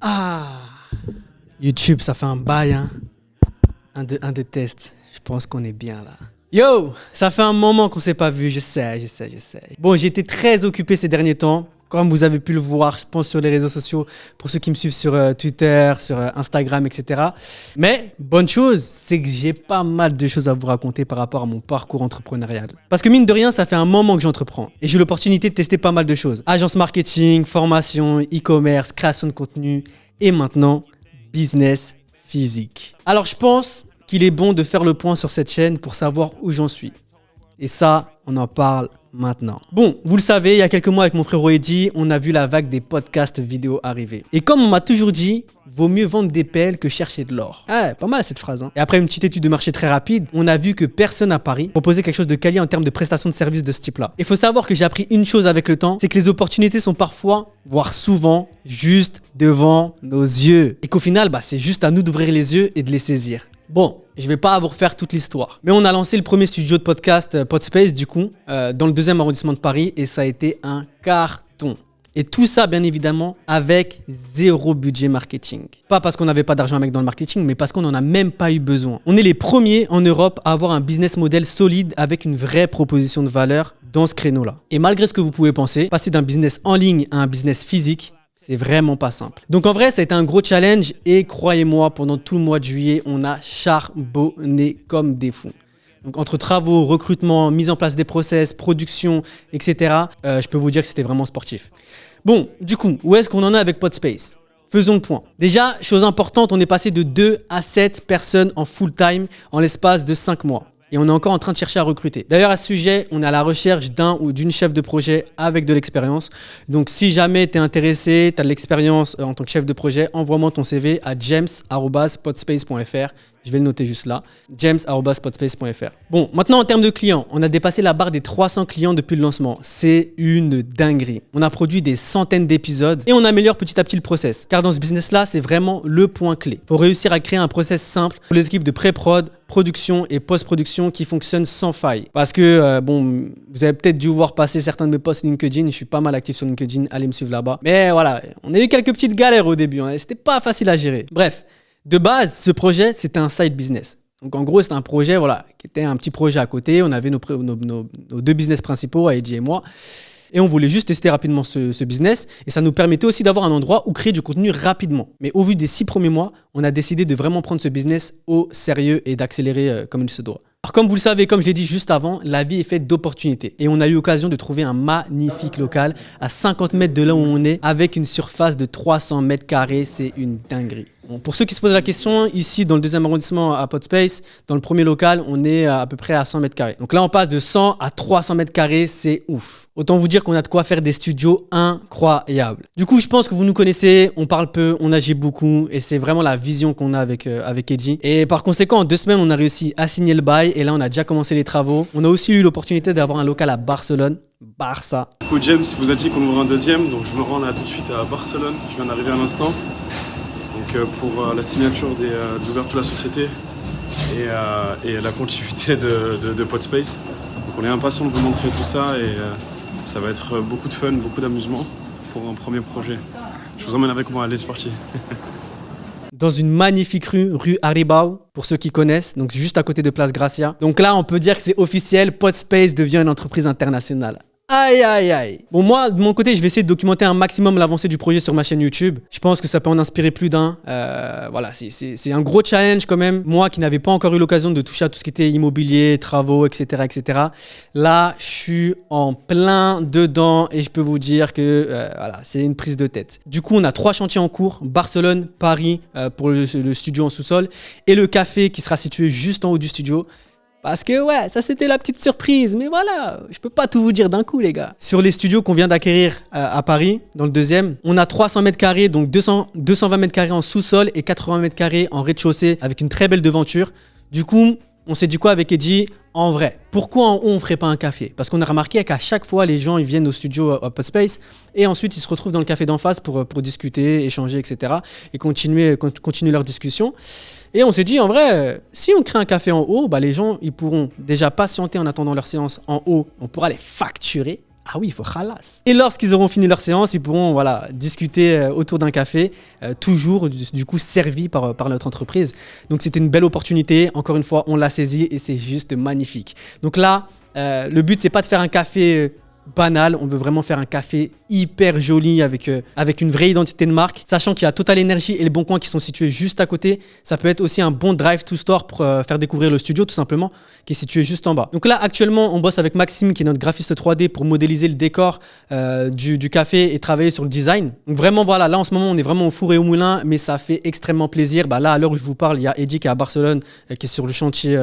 Ah, YouTube, ça fait un bail, hein. Un de test. Je pense qu'on est bien là. Yo, ça fait un moment qu'on s'est pas vu, je sais. Bon, j'ai été très occupé ces derniers temps. Comme vous avez pu le voir, je pense, sur les réseaux sociaux, pour ceux qui me suivent sur Twitter, sur Instagram, etc. Mais, bonne chose, c'est que j'ai pas mal de choses à vous raconter par rapport à mon parcours entrepreneurial. Parce que mine de rien, ça fait un moment que j'entreprends. Et j'ai eu l'opportunité de tester pas mal de choses. Agence marketing, formation, e-commerce, création de contenu et maintenant, business physique. Alors, je pense qu'il est bon de faire le point sur cette chaîne pour savoir où j'en suis. Et ça, on en parle maintenant. Bon, vous le savez, il y a quelques mois avec mon frère Eddy, on a vu la vague des podcasts vidéo arriver. Et comme on m'a toujours dit, vaut mieux vendre des pelles que chercher de l'or. Ah, pas mal cette phrase, hein. Et après une petite étude de marché très rapide, on a vu que personne à Paris proposait quelque chose de quali en termes de prestations de services de ce type-là. Il faut savoir que j'ai appris une chose avec le temps, c'est que les opportunités sont parfois, voire souvent, juste devant nos yeux. Et qu'au final, c'est juste à nous d'ouvrir les yeux et de les saisir. Bon, je vais pas vous refaire toute l'histoire. Mais on a lancé le premier studio de podcast Podspace du coup, dans le 2e arrondissement de Paris et ça a été un carton. Et tout ça, bien évidemment, avec 0 budget marketing. Pas parce qu'on n'avait pas d'argent à mettre dans le marketing, mais parce qu'on n'en a même pas eu besoin. On est les premiers en Europe à avoir un business model solide avec une vraie proposition de valeur dans ce créneau-là. Et malgré ce que vous pouvez penser, passer d'un business en ligne à un business physique, c'est vraiment pas simple. Donc en vrai, ça a été un gros challenge et croyez-moi, pendant tout le mois de juillet, on a charbonné comme des fous. Donc entre travaux, recrutement, mise en place des process, production, etc., je peux vous dire que c'était vraiment sportif. Bon, du coup, où est-ce qu'on en est avec Podspace ? Faisons le point. Déjà, chose importante, on est passé de 2 à 7 personnes en full-time en l'espace de 5 mois. Et on est encore en train de chercher à recruter. D'ailleurs, à ce sujet, on est à la recherche d'un ou d'une chef de projet avec de l'expérience. Donc, si jamais tu es intéressé, tu as de l'expérience en tant que chef de projet, envoie-moi ton CV à james@podspace.fr. Je vais le noter juste là, james@podspace.fr. Bon, maintenant en termes de clients, on a dépassé la barre des 300 clients depuis le lancement. C'est une dinguerie. On a produit des centaines d'épisodes et on améliore petit à petit le process. Car dans ce business-là, c'est vraiment le point clé. Il faut réussir à créer un process simple pour les équipes de pré-prod, production et post-production qui fonctionnent sans faille. Parce que, vous avez peut-être dû voir passer certains de mes posts LinkedIn. Je suis pas mal actif sur LinkedIn, allez me suivre là-bas. Mais voilà, on a eu quelques petites galères au début. C'était pas facile à gérer. Bref. De base, ce projet, c'était un side business. Donc, en gros, c'était un projet, qui était un petit projet à côté. On avait nos 2 business principaux, Eddy et moi. Et on voulait juste tester rapidement ce business. Et ça nous permettait aussi d'avoir un endroit où créer du contenu rapidement. Mais au vu des 6 premiers mois, on a décidé de vraiment prendre ce business au sérieux et d'accélérer comme il se doit. Alors comme vous le savez, comme je l'ai dit juste avant, la vie est faite d'opportunités. Et on a eu l'occasion de trouver un magnifique local à 50 mètres de là où on est, avec une surface de 300 mètres carrés. C'est une dinguerie. Bon, pour ceux qui se posent la question, ici dans le 2e arrondissement à Podspace, dans le premier local, on est à peu près à 100 mètres carrés. Donc là, on passe de 100 à 300 mètres carrés, c'est ouf. Autant vous dire qu'on a de quoi faire des studios incroyables. Du coup, je pense que vous nous connaissez, on parle peu, on agit beaucoup et c'est vraiment la vision qu'on a avec Eddy. Et par conséquent, en 2 semaines, on a réussi à signer le bail et là, on a déjà commencé les travaux. On a aussi eu l'opportunité d'avoir un local à Barcelone. Barça. Du coup, James vous a dit qu'on ouvre un 2e, donc je me rends là tout de suite à Barcelone. Je viens d'arriver à l'instant. Donc pour la signature de l'ouverture de la société et la continuité de Podspace. Donc on est impatient de vous montrer tout ça et ça va être beaucoup de fun, beaucoup d'amusement pour un premier projet. Je vous emmène avec moi, allez c'est parti. Dans une magnifique rue Aribau, pour ceux qui connaissent, donc juste à côté de Place Gracia. Donc là, on peut dire que c'est officiel, Podspace devient une entreprise internationale. Aïe, aïe, aïe. Bon, moi, de mon côté, je vais essayer de documenter un maximum l'avancée du projet sur ma chaîne YouTube. Je pense que ça peut en inspirer plus d'un. C'est un gros challenge quand même. Moi qui n'avais pas encore eu l'occasion de toucher à tout ce qui était immobilier, travaux, etc., etc. Là, je suis en plein dedans et je peux vous dire que c'est une prise de tête. Du coup, on a 3 chantiers en cours. Barcelone, Paris pour le studio en sous-sol et le café qui sera situé juste en haut du studio. Parce que ça c'était la petite surprise, mais voilà, je peux pas tout vous dire d'un coup les gars. Sur les studios qu'on vient d'acquérir à Paris, dans le 2e, on a 300 mètres carrés, donc 220 mètres carrés en sous-sol et 80 mètres carrés en rez-de-chaussée avec une très belle devanture. Du coup, on s'est dit quoi avec Eddy ? En vrai, pourquoi en haut on ferait pas un café ? Parce qu'on a remarqué qu'à chaque fois les gens ils viennent au studio à Podspace et ensuite ils se retrouvent dans le café d'en face pour discuter, échanger, etc. et continuer leur discussion. Et on s'est dit en vrai, si on crée un café en haut, les gens ils pourront déjà patienter en attendant leur séance en haut, on pourra les facturer. Ah oui, il faut khalas. Et lorsqu'ils auront fini leur séance, ils pourront discuter autour d'un café, toujours du coup servi par notre entreprise. Donc c'était une belle opportunité. Encore une fois, on l'a saisi et c'est juste magnifique. Donc là, le but, c'est pas de faire un café banal. On veut vraiment faire un café hyper joli avec une vraie identité de marque. Sachant qu'il y a Total Energy et Les Bons Coins qui sont situés juste à côté. Ça peut être aussi un bon drive to store pour faire découvrir le studio tout simplement, qui est situé juste en bas. Donc là, actuellement, on bosse avec Maxime, qui est notre graphiste 3D, pour modéliser le décor du café et travailler sur le design. Donc vraiment, voilà, là en ce moment, on est vraiment au four et au moulin, mais ça fait extrêmement plaisir. Là, à l'heure où je vous parle, il y a Eddie qui est à Barcelone, qui est sur le chantier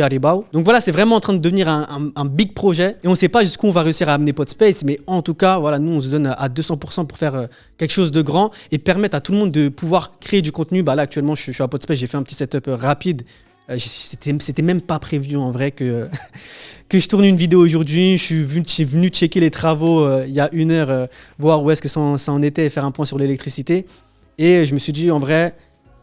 Aribau. Donc voilà, c'est vraiment en train de devenir un big projet. Et on ne sait pas jusqu'où on va réussir à amener Podspace, mais en tout cas, voilà, nous, on se donne à 200% pour faire quelque chose de grand et permettre à tout le monde de pouvoir créer du contenu. Là, actuellement, je suis à Podspace, j'ai fait un petit setup rapide. C'était même pas prévu en vrai que je tourne une vidéo aujourd'hui. Je suis venu checker les travaux il y a 1 heure, voir où est-ce que ça en était et faire un point sur l'électricité. Et je me suis dit, en vrai,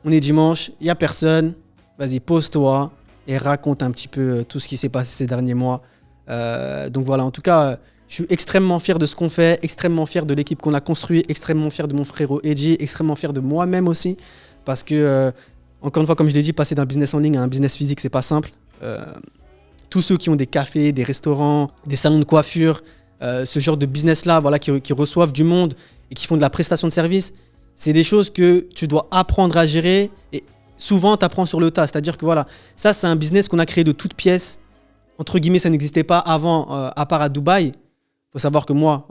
on est dimanche, il n'y a personne. Vas-y, pose-toi et raconte un petit peu tout ce qui s'est passé ces derniers mois. Donc voilà, en tout cas, je suis extrêmement fier de ce qu'on fait, extrêmement fier de l'équipe qu'on a construite, extrêmement fier de mon frérot Eddie, extrêmement fier de moi-même aussi. Parce que, encore une fois, comme je l'ai dit, passer d'un business en ligne à un business physique, c'est pas simple. Tous ceux qui ont des cafés, des restaurants, des salons de coiffure, ce genre de business-là, qui reçoivent du monde et qui font de la prestation de service, c'est des choses que tu dois apprendre à gérer et souvent tu apprends sur le tas. C'est-à-dire que ça c'est un business qu'on a créé de toutes pièces. Entre guillemets, ça n'existait pas avant, à part à Dubaï. Il faut savoir que moi,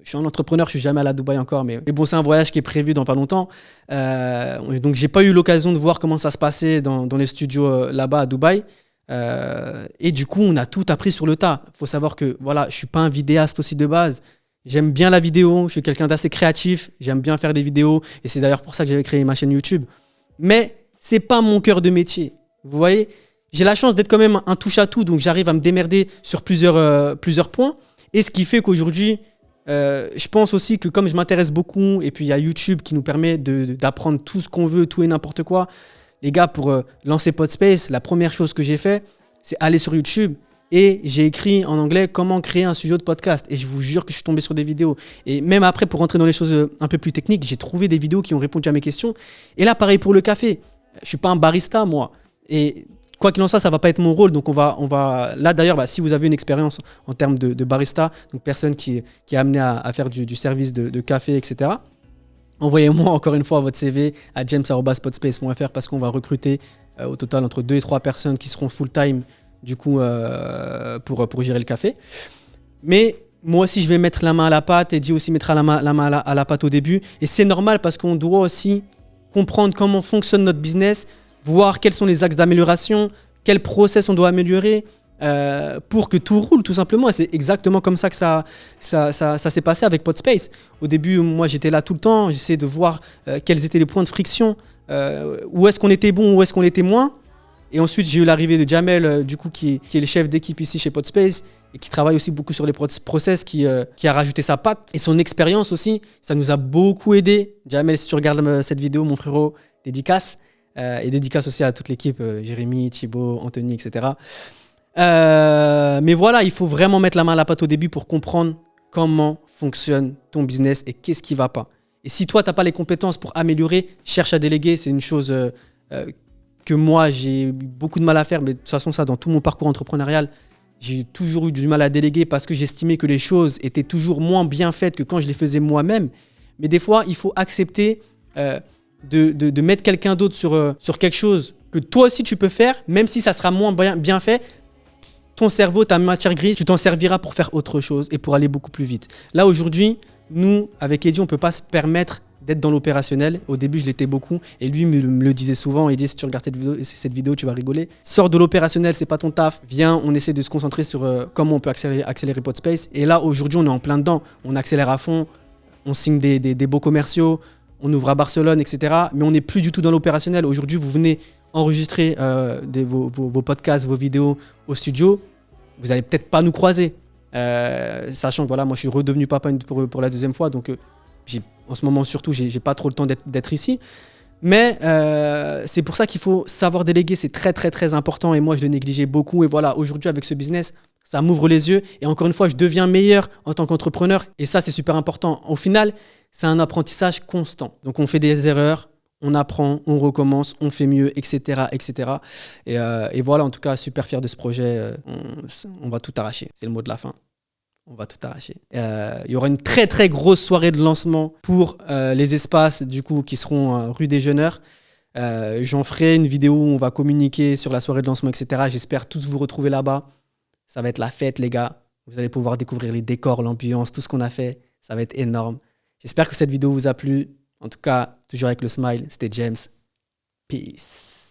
je suis un entrepreneur, je suis jamais allé à Dubaï encore, mais bon, c'est un voyage qui est prévu dans pas longtemps. Donc, j'ai pas eu l'occasion de voir comment ça se passait dans les studios là-bas à Dubaï. Et du coup, on a tout appris sur le tas. Il faut savoir que je suis pas un vidéaste aussi de base. J'aime bien la vidéo, je suis quelqu'un d'assez créatif, j'aime bien faire des vidéos, et c'est d'ailleurs pour ça que j'avais créé ma chaîne YouTube. Mais c'est pas mon cœur de métier. Vous voyez, j'ai la chance d'être quand même un touche-à-tout, donc j'arrive à me démerder sur plusieurs points. Et ce qui fait qu'aujourd'hui, je pense aussi que comme je m'intéresse beaucoup, et puis il y a YouTube qui nous permet d'apprendre tout ce qu'on veut, tout et n'importe quoi. Les gars, pour lancer Podspace, la première chose que j'ai fait, c'est aller sur YouTube et j'ai écrit en anglais comment créer un studio de podcast. Et je vous jure que je suis tombé sur des vidéos. Et même après, pour rentrer dans les choses un peu plus techniques, j'ai trouvé des vidéos qui ont répondu à mes questions. Et là, pareil pour le café. Je ne suis pas un barista, moi. Et quoi qu'il en soit, ça ne va pas être mon rôle. Donc, on va... Là, d'ailleurs, si vous avez une expérience en termes de barista, donc personne qui est amené à faire du service de café, etc., envoyez-moi encore une fois votre CV à james@podspace.fr parce qu'on va recruter au total entre 2 et 3 personnes qui seront full-time du coup, pour gérer le café. Mais moi aussi, je vais mettre la main à la pâte et Eddie aussi mettra la main à la pâte au début. Et c'est normal parce qu'on doit aussi comprendre comment fonctionne notre business, voir quels sont les axes d'amélioration, quel process on doit améliorer pour que tout roule tout simplement. Et c'est exactement comme ça que ça s'est passé avec Podspace. Au début, moi, j'étais là tout le temps. J'essayais de voir quels étaient les points de friction, où est-ce qu'on était bon, où est-ce qu'on était moins. Et ensuite, j'ai eu l'arrivée de Jamel, du coup, qui est le chef d'équipe ici chez Podspace et qui travaille aussi beaucoup sur les process, qui a rajouté sa patte. Et son expérience aussi, ça nous a beaucoup aidé. Jamel, si tu regardes cette vidéo, mon frérot, dédicace. Et dédicace aussi à toute l'équipe, Jérémy, Thibaut, Anthony, etc. Mais voilà, il faut vraiment mettre la main à la pâte au début pour comprendre comment fonctionne ton business et qu'est-ce qui ne va pas. Et si toi, tu n'as pas les compétences pour améliorer, cherche à déléguer. C'est une chose... que moi, j'ai eu beaucoup de mal à faire, mais de toute façon, ça, dans tout mon parcours entrepreneurial, j'ai toujours eu du mal à déléguer parce que j'estimais que les choses étaient toujours moins bien faites que quand je les faisais moi-même. Mais des fois, il faut accepter de mettre quelqu'un d'autre sur quelque chose que toi aussi tu peux faire, même si ça sera moins bien fait. Ton cerveau, ta matière grise, tu t'en serviras pour faire autre chose et pour aller beaucoup plus vite. Là, aujourd'hui, nous, avec Eddie, on ne peut pas se permettre d'être dans l'opérationnel. Au début, je l'étais beaucoup. Et lui me le disait souvent. Il dit, si tu regardes cette vidéo, tu vas rigoler. Sors de l'opérationnel, c'est pas ton taf. Viens, on essaie de se concentrer sur comment on peut accélérer Podspace. Et là, aujourd'hui, on est en plein dedans. On accélère à fond. On signe des beaux commerciaux. On ouvre à Barcelone, etc. Mais on n'est plus du tout dans l'opérationnel. Aujourd'hui, vous venez enregistrer vos podcasts, vos vidéos au studio. Vous n'allez peut-être pas nous croiser. Sachant que moi, je suis redevenu papa pour la 2e fois. Donc, en ce moment, surtout, j'ai pas trop le temps d'être ici. Mais c'est pour ça qu'il faut savoir déléguer, c'est très très très important et moi je le négligeais beaucoup et voilà, aujourd'hui avec ce business, ça m'ouvre les yeux et encore une fois, je deviens meilleur en tant qu'entrepreneur et ça c'est super important. Au final, c'est un apprentissage constant. Donc on fait des erreurs, on apprend, on recommence, on fait mieux, etc. etc. Et voilà, en tout cas, super fier de ce projet, on va tout arracher, c'est le mot de la fin. On va tout arracher. Il y aura une très très grosse soirée de lancement pour les espaces du coup qui seront rue des Jeuneurs. J'en ferai une vidéo où on va communiquer sur la soirée de lancement, etc. J'espère tous vous retrouver là-bas. Ça va être la fête, les gars. Vous allez pouvoir découvrir les décors, l'ambiance, tout ce qu'on a fait. Ça va être énorme. J'espère que cette vidéo vous a plu. En tout cas, toujours avec le smile, c'était James. Peace.